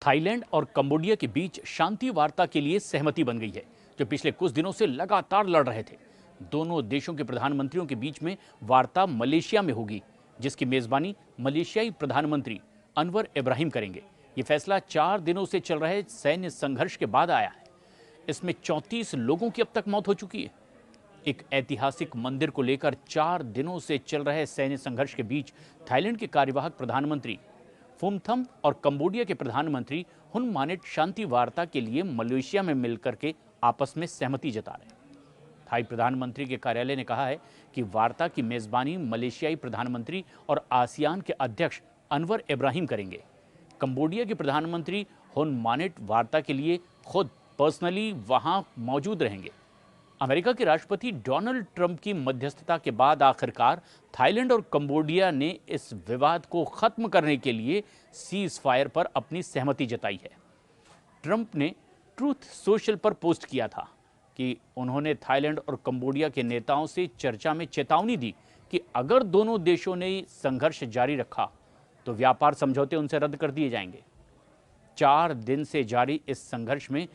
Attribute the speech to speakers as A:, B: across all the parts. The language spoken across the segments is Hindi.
A: थाईलैंड और कंबोडिया के बीच शांति वार्ता के लिए सहमति बन गई है, जो पिछले कुछ दिनों से लगातार लड़ रहे थे। दोनों देशों के प्रधानमंत्रियों के बीच में वार्ता मलेशिया में होगी, जिसकी मेजबानी मलेशियाई प्रधानमंत्री अनवर इब्राहिम करेंगे। ये फैसला 4 दिनों से चल रहे सैन्य संघर्ष के बाद आया है। इसमें 34 लोगों की अब तक मौत हो चुकी है। एक ऐतिहासिक मंदिर को लेकर 4 दिनों से चल रहे सैन्य संघर्ष के बीच थाईलैंड के कार्यवाहक प्रधानमंत्री फुमथम और कंबोडिया के प्रधानमंत्री हुन मानेट शांति वार्ता के लिए मलेशिया में मिलकर के आपस में सहमति जता रहे हैं। थाई प्रधानमंत्री के कार्यालय ने कहा है कि वार्ता की मेजबानी मलेशियाई प्रधानमंत्री और आसियान के अध्यक्ष अनवर इब्राहिम करेंगे। कंबोडिया के प्रधानमंत्री हुन मानेट वार्ता के लिए खुद पर्सनली वहां मौजूद रहेंगे। अमेरिका के राष्ट्रपति डोनाल्ड ट्रंप की मध्यस्थता के बाद आखिरकार थाईलैंड और कंबोडिया ने इस विवाद को खत्म करने के लिए सीज फायर पर अपनी सहमति जताई है। ट्रंप ने ट्रूथ सोशल पर पोस्ट किया था कि उन्होंने थाईलैंड और कंबोडिया के नेताओं से चर्चा में चेतावनी दी कि अगर दोनों देशों ने संघर्ष जारी रखा तो व्यापार समझौते उनसे रद्द कर दिए जाएंगे। 4 दिन से जारी इस संघर्ष में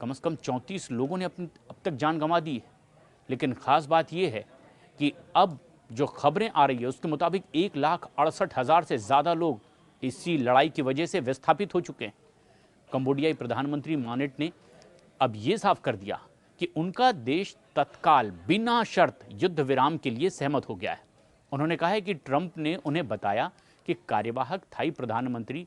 A: कम से कम 34 लोगों ने अब तक जान गंवा दी है। लेकिन खास बात यह है कि अब जो खबरें आ रही है उसके मुताबिक 1,68,000 से ज़्यादा लोग इसी लड़ाई की वजह से विस्थापित हो चुके हैं। कंबोडियाई प्रधानमंत्री मानेट ने अब ये साफ कर दिया कि उनका देश तत्काल बिना शर्त युद्ध विराम के लिए सहमत हो गया है। उन्होंने कहा है कि ट्रंप ने उन्हें बताया कि कार्यवाहक थाई प्रधानमंत्री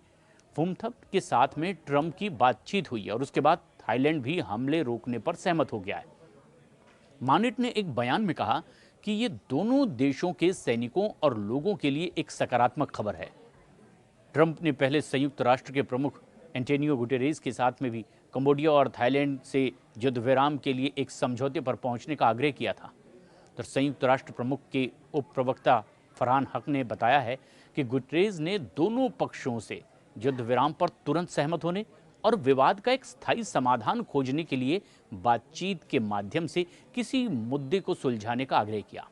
A: फुमथम के साथ में ट्रंप की बातचीत हुई है और उसके बाद थाईलैंड भी हमले रोकने पर सहमत हो गया है। मानेट ने एक बयान में कहा कि ये दोनों देशों के सैनिकों और लोगों के लिए एक सकारात्मक खबर है। ट्रंप ने पहले संयुक्त राष्ट्र के प्रमुख एंटोनियो गुटेरेस के साथ में भी कंबोडिया और थाईलैंड से युद्ध विराम के लिए एक समझौते पर पहुंचने का आग्रह किया था। तो संयुक्त राष्ट्र प्रमुख के उप प्रवक्ता फरहान हक ने बताया है कि गुटेरेस ने दोनों पक्षों से युद्ध विराम पर तुरंत सहमत होने और विवाद का एक स्थायी समाधान खोजने के लिए बातचीत के माध्यम से किसी मुद्दे को सुलझाने का आग्रह किया।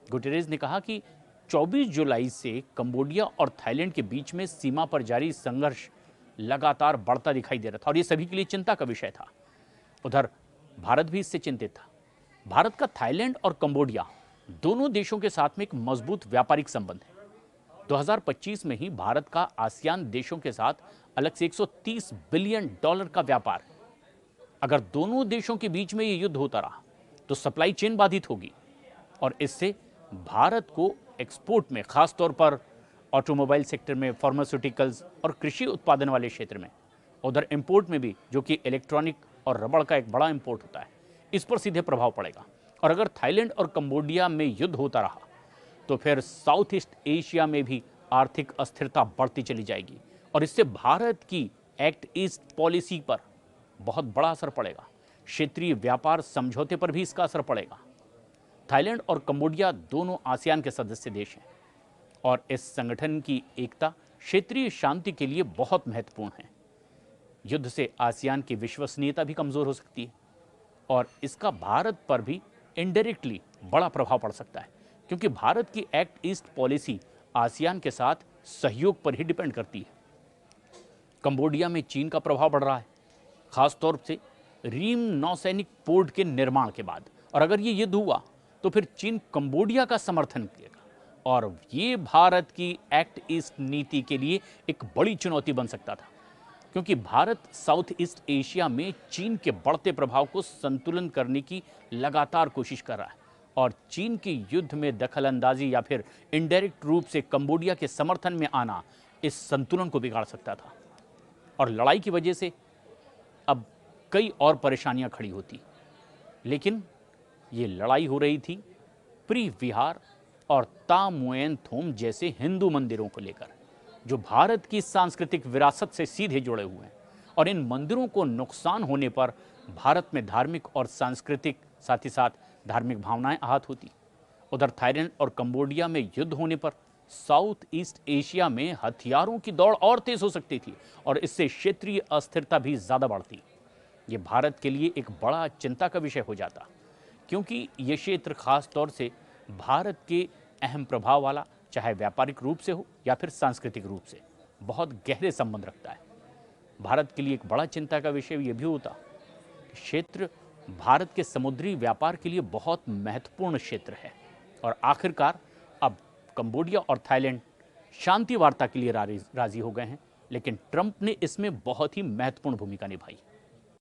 A: गुटेरेस ने कहा कि 24 जुलाई से कंबोडिया और थाईलैंड के बीच में सीमा पर जारी संघर्ष लगातार बढ़ता दिखाई दे रहा था और ये सभी के लिए चिंता का विषय था। उधर भारत भी इससे चिंतित था। भारत का थाईलैंड और कंबोडिया दोनों देशों के साथ में एक मजबूत व्यापारिक संबंध है। 2025 में ही भारत का आसियान देशों के साथ अलग से $130 बिलियन का व्यापार है। अगर दोनों देशों के बीच में ये युद्ध होता रहा तो सप्लाई चेन बाधित होगी और इससे भारत को एक्सपोर्ट में, खासतौर पर ऑटोमोबाइल सेक्टर में, फार्मास्यूटिकल्स और कृषि उत्पादन वाले क्षेत्र में, उधर इंपोर्ट में भी, जो कि इलेक्ट्रॉनिक और रबड़ का एक बड़ा इंपोर्ट होता है, इस पर सीधे प्रभाव पड़ेगा। और अगर थाईलैंड और कंबोडिया में युद्ध होता रहा तो फिर साउथ ईस्ट एशिया में भी आर्थिक अस्थिरता बढ़ती चली जाएगी और इससे भारत की एक्ट ईस्ट पॉलिसी पर बहुत बड़ा असर पड़ेगा। क्षेत्रीय व्यापार समझौते पर भी इसका असर पड़ेगा। थाईलैंड और कंबोडिया दोनों आसियान के सदस्य देश हैं और इस संगठन की एकता क्षेत्रीय शांति के लिए बहुत महत्वपूर्ण है। युद्ध से आसियान की विश्वसनीयता भी कमजोर हो सकती है और इसका भारत पर भी इनडायरेक्टली बड़ा प्रभाव पड़ सकता है, क्योंकि भारत की एक्ट ईस्ट पॉलिसी आसियान के साथ सहयोग पर ही डिपेंड करती है। कंबोडिया में चीन का प्रभाव बढ़ रहा है, खासतौर से रीम नौसैनिक पोर्ट के निर्माण के बाद। और अगर ये युद्ध हुआ तो फिर चीन कंबोडिया का समर्थन करेगा और ये भारत की एक्ट ईस्ट नीति के लिए एक बड़ी चुनौती बन सकता था, क्योंकि भारत साउथ ईस्ट एशिया में चीन के बढ़ते प्रभाव को संतुलन करने की लगातार कोशिश कर रहा है और चीन के युद्ध में दखलंदाजी या फिर इनडायरेक्ट रूप से कंबोडिया के समर्थन में आना इस संतुलन को बिगाड़ सकता था और लड़ाई की वजह से अब कई और परेशानियां खड़ी होती। लेकिन ये लड़ाई हो रही थी प्री विहार और ता मुएन थोम जैसे हिंदू मंदिरों को लेकर, जो भारत की सांस्कृतिक विरासत से सीधे जुड़े हुए हैं और इन मंदिरों को नुकसान होने पर भारत में धार्मिक और सांस्कृतिक, साथ ही साथ धार्मिक भावनाएं आहत होती। उधर थाईलैंड और कंबोडिया में युद्ध होने पर साउथ ईस्ट एशिया में हथियारों की दौड़ और तेज हो सकती थी और इससे क्षेत्रीय अस्थिरता भी ज्यादा बढ़ती। ये भारत के लिए एक बड़ा चिंता का विषय हो जाता, क्योंकि ये क्षेत्र खास तौर से भारत के अहम प्रभाव वाला, चाहे व्यापारिक रूप से हो या फिर सांस्कृतिक रूप से, बहुत गहरे संबंध रखता है। भारत के लिए एक बड़ा चिंता का विषय यह भी होता कि क्षेत्र भारत के समुद्री व्यापार के लिए बहुत महत्वपूर्ण क्षेत्र है और आखिरकार अब कंबोडिया और थाईलैंड शांति वार्ता के लिए राजी हो गए हैं, लेकिन ट्रंप ने इसमें बहुत ही महत्वपूर्ण भूमिका निभाई।